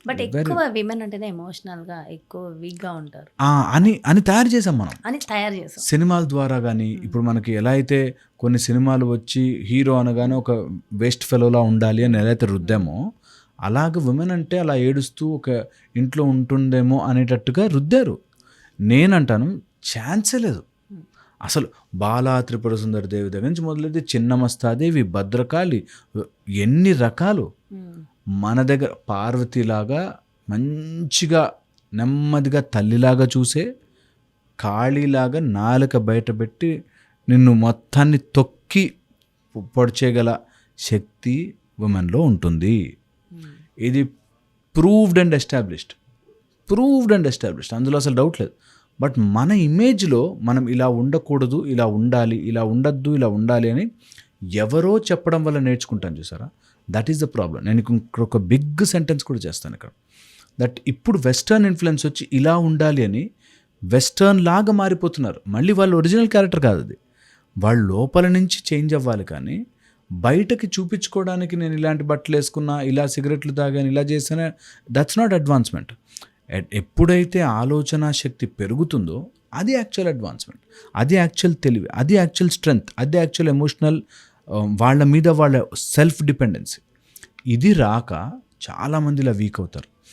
But ఎక్కువ women అంటేనే ఎమోషనల్గా ఎక్కువ వీక్గా ఉంటారు అని తయారు చేసాం మనం అని తయారు చేసాం సినిమాల ద్వారా. కానీ ఇప్పుడు మనకి ఎలా అయితే కొన్ని సినిమాలు వచ్చి హీరో అనగానే ఒక వేస్ట్ ఫెలోలా ఉండాలి అని ఎలా అయితే రుద్దామో, అలాగ విమెన్ అంటే అలా ఏడుస్తూ ఒక ఇంట్లో ఉంటుందేమో అనేటట్టుగా రుద్దారు. నేనంటాను ఛాన్సే లేదు అసలు. బాలా త్రిపుర సుందరి దేవి దగ్గర నుంచి మొదలైతే చిన్నమస్తాదేవి, భద్రకాళి, ఎన్ని రకాలు. మన దగ్గర పార్వతీలాగా మంచిగా నెమ్మదిగా తల్లిలాగా చూసే, కాళీలాగా నాలుక బయటపెట్టి నిన్ను మొత్తాన్ని తొక్కి పొడిచేయగల శక్తి ఉమెన్లో ఉంటుంది. ఇది ప్రూవ్డ్ అండ్ ఎస్టాబ్లిష్డ్, అందులో అసలు డౌట్ లేదు. బట్ మన ఇమేజ్లో మనం ఇలా ఉండకూడదు, ఇలా ఉండాలి, ఇలా ఉండద్దు, ఇలా ఉండాలి అని ఎవరో చెప్పడం వల్ల నేర్చుకుంటాను చూసారా, దట్ ఈస్ ద ప్రాబ్లం. నేను ఇంకొక బిగ్ సెంటెన్స్ కూడా చేస్తాను ఇక్కడ, దట్ ఇప్పుడు వెస్టర్న్ ఇన్ఫ్లుయెన్స్ వచ్చి ఇలా ఉండాలి అని వెస్టర్న్ లాగా మారిపోతున్నారు. మళ్ళీ వాళ్ళు ఒరిజినల్ క్యారెక్టర్ కాదు అది, వాళ్ళు లోపల నుంచి చేంజ్ అవ్వాలి. కానీ బయటకి చూపించుకోవడానికి నేను ఇలాంటి బట్టలు వేసుకున్నా, ఇలా సిగరెట్లు తాగాను, ఇలా చేసాను, దట్స్ నాట్ అడ్వాన్స్మెంట్. ఎప్పుడైతే ఆలోచన శక్తి పెరుగుతుందో అది యాక్చువల్ అడ్వాన్స్మెంట్, అది యాక్చువల్ తెలివి, అది యాక్చువల్ స్ట్రెంగ్త్, అది యాక్చువల్ ఎమోషనల్, వాళ్ళ మీద వాళ్ళ సెల్ఫ్ డిపెండెన్సీ. ఇది రాక చాలామంది ఇలా వీక్ అవుతారు.